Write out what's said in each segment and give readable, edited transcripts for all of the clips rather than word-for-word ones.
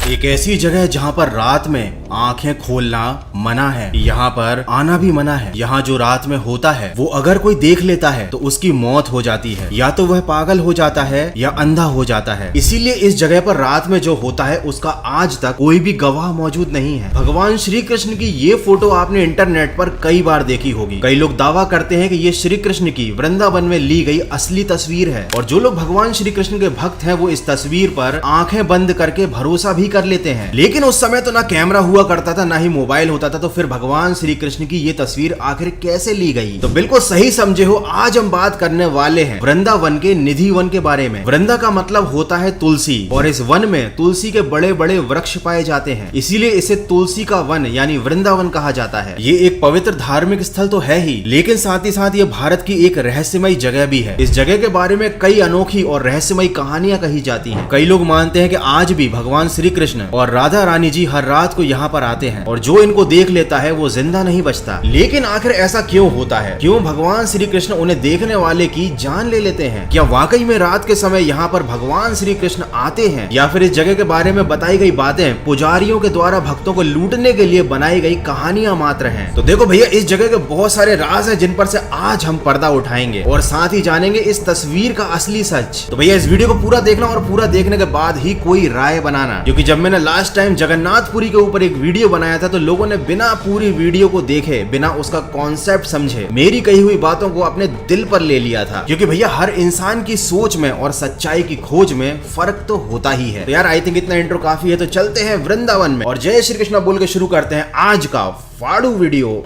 एक ऐसी जगह है जहाँ पर रात में आंखें खोलना मना है, यहाँ पर आना भी मना है। यहाँ जो रात में होता है वो अगर कोई देख लेता है तो उसकी मौत हो जाती है, या तो वह पागल हो जाता है या अंधा हो जाता है। इसीलिए इस जगह पर रात में जो होता है उसका आज तक कोई भी गवाह मौजूद नहीं है। भगवान श्री कृष्ण की ये फोटो आपने इंटरनेट पर कई बार देखी होगी। कई लोग दावा करते हैं कि ये श्री कृष्ण की वृंदावन में ली गई असली तस्वीर है, और जो लोग भगवान श्री कृष्ण के भक्त हैं वो इस तस्वीर पर आंखें बंद करके भरोसा भी कर लेते हैं। लेकिन उस समय तो ना कैमरा हुआ करता था, ना ही मोबाइल होता था, तो फिर भगवान श्री कृष्ण की ये तस्वीर आखिर कैसे ली गई? तो बिल्कुल सही समझे हो, आज हम बात करने वाले हैं वृंदावन के निधि वन के बारे में। वृंदा का मतलब होता है तुलसी, और इस वन में तुलसी के बड़े बड़े वृक्ष पाए जाते हैं, इसीलिए इसे तुलसी का वन यानी वृंदावन कहा जाता है। ये एक पवित्र धार्मिक स्थल तो है ही, लेकिन साथ ही साथ ये भारत की एक रहस्यमयी जगह भी है। इस जगह के बारे में कई अनोखी और रहस्यमयी कहानियां कही जाती हैं। कई लोग मानते हैं कि आज भी भगवान श्री कृष्ण और राधा रानी जी हर रात को यहाँ पर आते हैं, और जो इनको देख लेता है वो जिंदा नहीं बचता। लेकिन आखिर ऐसा क्यों होता है? क्यों भगवान श्री कृष्ण उन्हें देखने वाले की जान ले लेते हैं? क्या वाकई में रात के समय यहाँ पर भगवान श्री कृष्ण आते हैं, या फिर इस जगह के बारे में बताई गई बातें पुजारियों के द्वारा भक्तों को लूटने के लिए बनाई गई कहानियां मात्र हैं? तो देखो भैया, इस जगह के बहुत सारे राज हैं जिन पर से आज हम पर्दा उठाएंगे, और साथ ही जानेंगे इस तस्वीर का असली सच। तो भैया इस वीडियो को पूरा देखना, और पूरा देखने के बाद ही कोई राय बनाना। क्योंकि जब मैंने लास्ट टाइम जगन्नाथपुरी के ऊपर एक वीडियो बनाया था तो लोगों ने बिना पूरी वीडियो को देखे, बिना उसका कॉन्सेप्ट समझे, मेरी कही हुई बातों को अपने दिल पर ले लिया था। क्योंकि भैया हर इंसान की सोच में और सच्चाई की खोज में फर्क तो होता ही है। तो यार आई थिंक इतना इंट्रो काफी है, तो चलते हैं वृंदावन में और जय श्री कृष्ण बोल के शुरू करते हैं आज का फाड़ू वीडियो।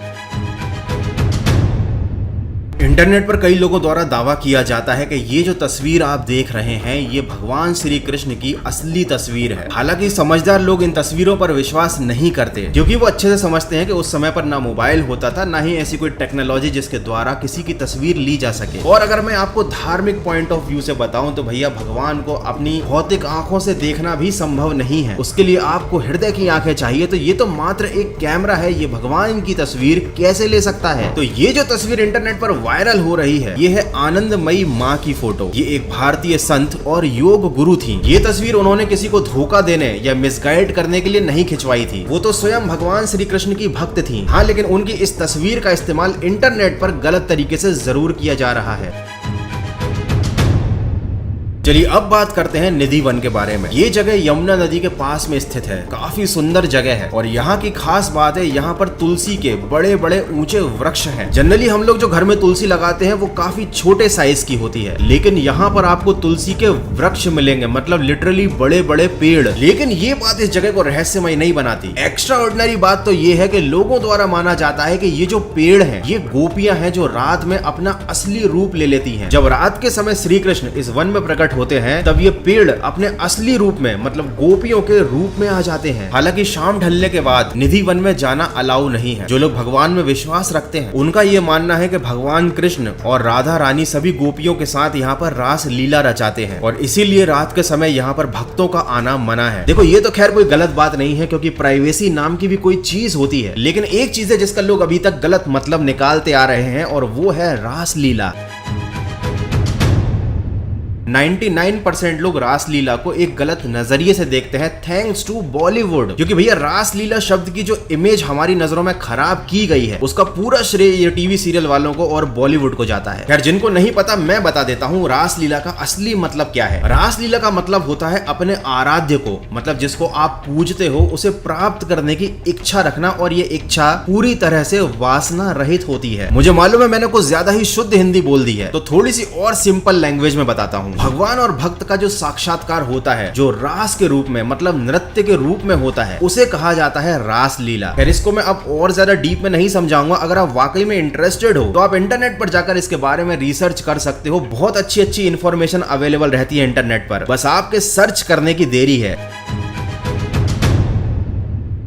इंटरनेट पर कई लोगों द्वारा दावा किया जाता है कि ये जो तस्वीर आप देख रहे हैं ये भगवान श्री कृष्ण की असली तस्वीर है। हालांकि समझदार लोग इन तस्वीरों पर विश्वास नहीं करते, क्योंकि वो अच्छे से समझते हैं कि उस समय पर ना मोबाइल होता था, ना ही ऐसी कोई टेक्नोलॉजी जिसके द्वारा किसी की तस्वीर ली जा सके। और अगर मैं आपको धार्मिक पॉइंट ऑफ व्यू से बताऊं तो भैया भगवान को अपनी भौतिक आंखों से देखना भी संभव नहीं है। उसके लिए आपको हृदय की आंखें चाहिए। तो ये तो मात्र एक कैमरा है, ये भगवान की तस्वीर कैसे ले सकता है? तो ये जो तस्वीर इंटरनेट पर वायरल हो रही है ये है आनंदमयी माँ की फोटो। ये एक भारतीय संत और योग गुरु थी। ये तस्वीर उन्होंने किसी को धोखा देने या मिसगाइड करने के लिए नहीं खिंचवाई थी, वो तो स्वयं भगवान श्री कृष्ण की भक्त थी। हाँ, लेकिन उनकी इस तस्वीर का इस्तेमाल इंटरनेट पर गलत तरीके से जरूर किया जा रहा है। चलिए अब बात करते हैं निधि वन के बारे में। ये जगह यमुना नदी के पास में स्थित है, काफी सुंदर जगह है, और यहाँ की खास बात है यहाँ पर तुलसी के बड़े बड़े ऊंचे वृक्ष हैं। जनरली हम लोग जो घर में तुलसी लगाते हैं वो काफी छोटे साइज की होती है, लेकिन यहाँ पर आपको तुलसी के वृक्ष मिलेंगे, मतलब लिटरली बड़े बड़े पेड़। लेकिन ये बात इस जगह को रहस्यमय नहीं बनाती। एक्स्ट्रा ऑर्डिनरी बात तो ये है कि लोगों द्वारा माना जाता है कि ये जो पेड़ है ये गोपियां हैं जो रात में अपना असली रूप ले लेती हैं। जब रात के समय श्री कृष्ण इस वन में प्रकट होते हैं तब ये पेड़ अपने असली रूप में मतलब गोपियों के रूप में आ जाते हैं। हालांकि शाम ढलने के बाद निधि वन में जाना अलाउ नहीं है। जो लोग भगवान में विश्वास रखते हैं उनका ये मानना है कि भगवान कृष्ण और राधा रानी सभी गोपियों के साथ यहाँ पर रास लीला रचाते हैं, और इसीलिए रात के समय यहाँ पर भक्तों का आना मना है। देखो ये तो खैर कोई गलत बात नहीं है, क्योंकि प्राइवेसी नाम की भी कोई चीज होती है, लेकिन एक चीज है जिसका लोग अभी तक गलत मतलब निकालते आ रहे हैं, और वो है रास लीला। 99% लोग रासलीला को एक गलत नजरिए से देखते हैं, थैंक्स टू बॉलीवुड। क्योंकि भैया रासलीला शब्द की जो इमेज हमारी नजरों में खराब की गई है उसका पूरा श्रेय ये टीवी सीरियल वालों को और बॉलीवुड को जाता है। खैर जिनको नहीं पता मैं बता देता हूँ रासलीला का असली मतलब क्या है। रासलीला का मतलब होता है अपने आराध्य को, मतलब जिसको आप पूजते हो, उसे प्राप्त करने की इच्छा रखना, और ये इच्छा पूरी तरह से वासना रहित होती है। मुझे मालूम है मैंने कुछ ज्यादा ही शुद्ध हिंदी बोल दी है, तो थोड़ी सी और सिंपल लैंग्वेज में बताता हूँ। भगवान और भक्त का जो साक्षात्कार होता है, जो रास के रूप में मतलब नृत्य के रूप में होता है, उसे कहा जाता है रास लीला। फिर इसको मैं अब और ज्यादा डीप में नहीं समझाऊंगा। अगर आप वाकई में इंटरेस्टेड हो तो आप इंटरनेट पर जाकर इसके बारे में रिसर्च कर सकते हो। बहुत अच्छी अच्छी इंफॉर्मेशन अवेलेबल रहती है इंटरनेट पर, बस आपके सर्च करने की देरी है।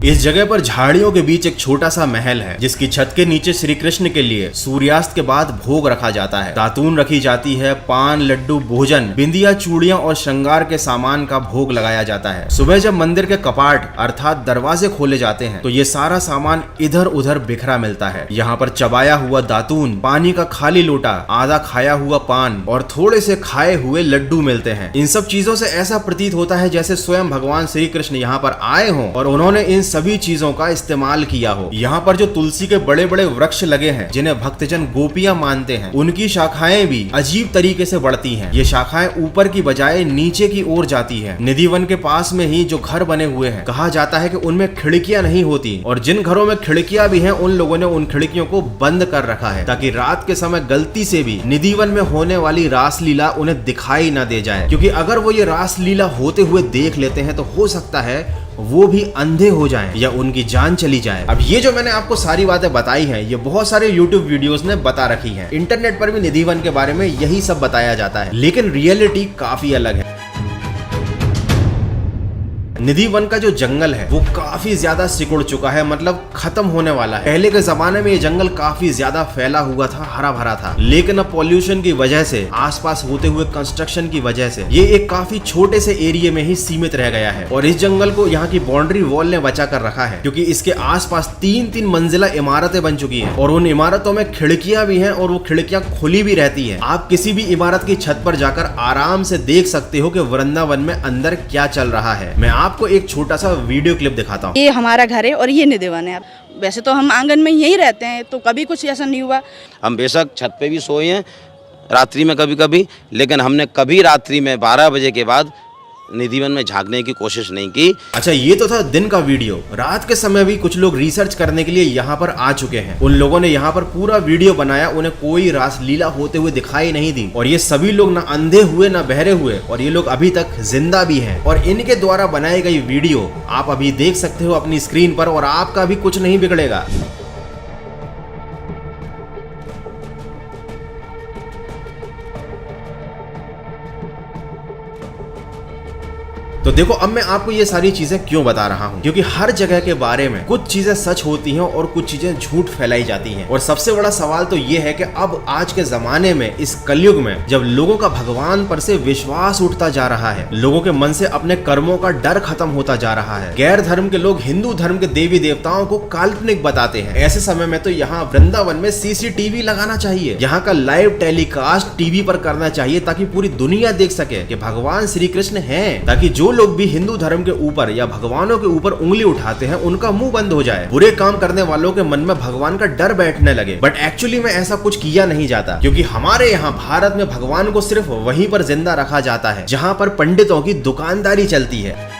इस जगह पर झाड़ियों के बीच एक छोटा सा महल है, जिसकी छत के नीचे श्री कृष्ण के लिए सूर्यास्त के बाद भोग रखा जाता है। दातून रखी जाती है, पान, लड्डू, भोजन, बिंदिया, चूड़ियां और श्रृंगार के सामान का भोग लगाया जाता है। सुबह जब मंदिर के कपाट अर्थात दरवाजे खोले जाते हैं तो ये सारा सामान इधर उधर बिखरा मिलता है। यहाँ पर चबाया हुआ दातून, पानी का खाली लोटा, आधा खाया हुआ पान और थोड़े से खाए हुए लड्डू मिलते हैं। इन सब चीजों से ऐसा प्रतीत होता है जैसे स्वयं भगवान श्री कृष्ण यहाँ पर आए हों और उन्होंने इन सभी चीजों का इस्तेमाल किया हो। यहाँ पर जो तुलसी के बड़े बड़े वृक्ष लगे हैं, जिन्हें भक्तजन गोपियां मानते हैं, उनकी शाखाएं भी अजीब तरीके से बढ़ती हैं। ये शाखाएं ऊपर की बजाय नीचे की ओर जाती है। निधि वन के पास में ही जो घर बने हुए हैं, कहा जाता है कि उनमें खिड़कियां नहीं होती और जिन घरों में खिड़कियां भी हैं उन लोगों ने उन खिड़कियों को बंद कर रखा है ताकि रात के समय गलती से भी निधि वन में होने वाली रासलीला उन्हें दिखाई न दे जाए, क्योंकि अगर वो ये रासलीला होते हुए देख लेते हैं तो हो सकता है वो भी अंधे हो जाएं या उनकी जान चली जाए। अब ये जो मैंने आपको सारी बातें बताई हैं, ये बहुत सारे YouTube वीडियोस ने बता रखी हैं। इंटरनेट पर भी निधि वन के बारे में यही सब बताया जाता है, लेकिन रियलिटी काफी अलग है। निधि वन का जो जंगल है वो काफी ज्यादा सिकुड़ चुका है, मतलब खत्म होने वाला है। पहले के जमाने में ये जंगल काफी ज्यादा फैला हुआ था, हरा भरा था, लेकिन अब पॉल्यूशन की वजह से, आसपास होते हुए कंस्ट्रक्शन की वजह से ये एक काफी छोटे से एरिया में ही सीमित रह गया है। और इस जंगल को यहाँ की बाउंड्री वॉल ने बचा कर रखा है, क्योंकि इसके आसपास 3-3 मंजिला इमारतें बन चुकी हैं और उन इमारतों में खिड़कियां भी हैं और वो खिड़कियां खुली भी रहती है। आप किसी भी इमारत की छत पर जाकर आराम से देख सकते हो कि वृंदावन में अंदर क्या चल रहा है। मैं आपको एक छोटा सा वीडियो क्लिप दिखाता हूँ। ये हमारा घर है और ये निधि वन है। वैसे तो हम आंगन में यही रहते हैं, तो कभी कुछ ऐसा नहीं हुआ। हम बेशक छत पे भी सोए हैं रात्रि में कभी कभी, लेकिन हमने कभी रात्रि में 12 बजे के बाद निधि वन में झांकने की कोशिश नहीं की। अच्छा, ये तो था दिन का वीडियो। रात के समय भी कुछ लोग रिसर्च करने के लिए यहाँ पर आ चुके हैं। उन लोगों ने यहाँ पर पूरा वीडियो बनाया, उन्हें कोई रासलीला होते हुए दिखाई नहीं दी और ये सभी लोग ना अंधे हुए ना बहरे हुए और ये लोग अभी तक जिंदा भी हैं। और इनके द्वारा बनाई गई वीडियो आप अभी देख सकते हो अपनी स्क्रीन पर और आपका भी कुछ नहीं बिगड़ेगा। तो देखो, अब मैं आपको ये सारी चीजें क्यों बता रहा हूँ, क्योंकि हर जगह के बारे में कुछ चीजें सच होती हैं और कुछ चीजें झूठ फैलाई जाती हैं। और सबसे बड़ा सवाल तो ये है कि अब आज के जमाने में, इस कलयुग में, जब लोगों का भगवान पर से विश्वास उठता जा रहा है, लोगों के मन से अपने कर्मों का डर खत्म होता जा रहा है, गैर धर्म के लोग हिंदू धर्म के देवी देवताओं को काल्पनिक बताते हैं, ऐसे समय में तो यहाँ वृंदावन में CCTV लगाना चाहिए। यहाँ का लाइव टेलीकास्ट टीवी पर करना चाहिए ताकि पूरी दुनिया देख सके कि भगवान श्री कृष्ण हैं, ताकि जो लोग भी हिंदू धर्म के ऊपर या भगवानों के ऊपर उंगली उठाते हैं उनका मुंह बंद हो जाए, बुरे काम करने वालों के मन में भगवान का डर बैठने लगे। बट एक्चुअली में ऐसा कुछ किया नहीं जाता, क्योंकि हमारे यहाँ भारत में भगवान को सिर्फ वहीं पर जिंदा रखा जाता है जहाँ पर पंडितों की दुकानदारी चलती है।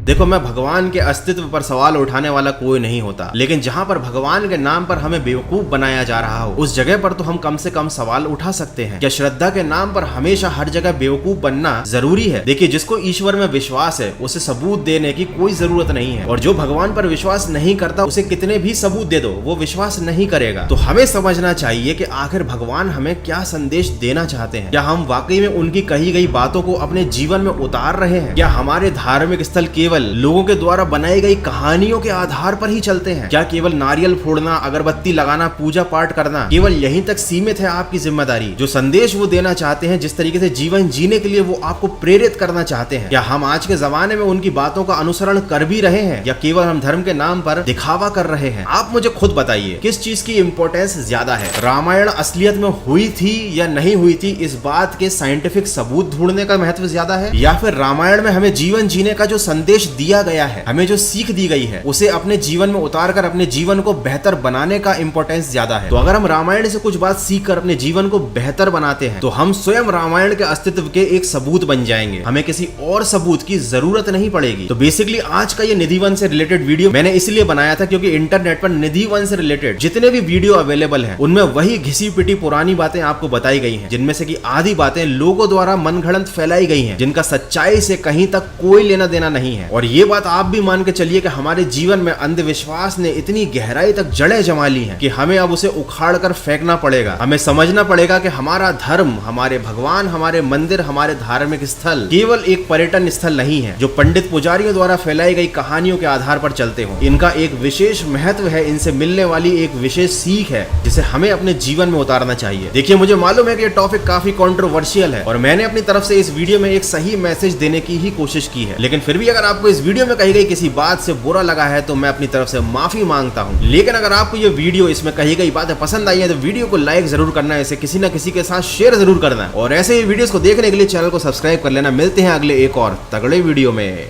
देखो, मैं भगवान के अस्तित्व पर सवाल उठाने वाला कोई नहीं होता, लेकिन जहाँ पर भगवान के नाम पर हमें बेवकूफ बनाया जा रहा हो उस जगह पर तो हम कम से कम सवाल उठा सकते हैं। क्या श्रद्धा के नाम पर हमेशा हर जगह बेवकूफ बनना जरूरी है? देखिए, जिसको ईश्वर में विश्वास है उसे सबूत देने की कोई जरूरत नहीं है, और जो भगवान पर विश्वास नहीं करता उसे कितने भी सबूत दे दो वो विश्वास नहीं करेगा। तो हमें समझना चाहिए कि आखिर भगवान हमें क्या संदेश देना चाहते हैं। क्या हम वाकई में उनकी कही गई बातों को अपने जीवन में उतार रहे हैं? क्या हमारे धार्मिक स्थल केवल लोगों के द्वारा बनाई गई कहानियों के आधार पर ही चलते हैं? क्या केवल नारियल फोड़ना, अगरबत्ती लगाना, पूजा पाठ करना केवल यहीं तक सीमित है आपकी जिम्मेदारी? जो संदेश वो देना चाहते हैं, जिस तरीके से जीवन जीने के लिए वो आपको प्रेरित करना चाहते हैं, क्या हम आज के जमाने में उनकी बातों का अनुसरण कर भी रहे हैं या केवल हम धर्म के नाम पर दिखावा कर रहे हैं? आप मुझे खुद बताइए, किस चीज की इंपॉर्टेंस ज्यादा है? रामायण असलियत में हुई थी या नहीं हुई थी, इस बात के साइंटिफिक सबूत ढूंढने का महत्व ज्यादा है, या फिर रामायण में हमें जीवन जीने का जो संदेश दिया गया है, हमें जो सीख दी गई है, उसे अपने जीवन में उतारकर अपने जीवन को बेहतर बनाने का इंपॉर्टेंस ज्यादा है? तो अगर हम रामायण से कुछ बात सीख कर अपने जीवन को बेहतर बनाते हैं तो हम स्वयं रामायण के अस्तित्व के एक सबूत बन जाएंगे, हमें किसी और सबूत की जरूरत नहीं पड़ेगी। तो बेसिकली आज का ये निधि वन से रिलेटेड वीडियो मैंने इसलिए बनाया था क्योंकि इंटरनेट पर निधि वन से रिलेटेड जितने भी वीडियो अवेलेबल हैं उनमें वही घिसी पिटी पुरानी बातें आपको बताई गई हैं, जिनमें से कि आधी बातें लोगों द्वारा मनगढ़ंत फैलाई गई हैं, जिनका सच्चाई से कहीं तक कोई लेना देना नहीं है। और ये बात आप भी मान के चलिए कि हमारे जीवन में अंधविश्वास ने इतनी गहराई तक जड़ें जमा ली हैं कि हमें अब उसे उखाड़ कर फेंकना पड़ेगा। हमें समझना पड़ेगा कि हमारा धर्म, हमारे भगवान, हमारे मंदिर, हमारे धार्मिक स्थल केवल एक पर्यटन स्थल नहीं है जो पंडित पुजारियों द्वारा फैलाई गई कहानियों के आधार पर चलते हो। इनका एक विशेष महत्व है, इनसे मिलने वाली एक विशेष सीख है जिसे हमें अपने जीवन में उतारना चाहिए। देखिए, मुझे मालूम है कि ये टॉपिक काफी कंट्रोवर्शियल है और मैंने अपनी तरफ से इस वीडियो में एक सही मैसेज देने की ही कोशिश की है, लेकिन फिर भी अगर आपको इस वीडियो में कही गई किसी बात से बुरा लगा है तो मैं अपनी तरफ से माफी मांगता हूं। लेकिन अगर आपको ये वीडियो, इसमें कही गई बातें पसंद आई है तो वीडियो को लाइक जरूर करना है, इसे किसी न किसी के साथ शेयर जरूर करना है और ऐसे ही वीडियोस को देखने के लिए चैनल को सब्सक्राइब कर लेना। मिलते हैं अगले एक और तगड़े वीडियो में।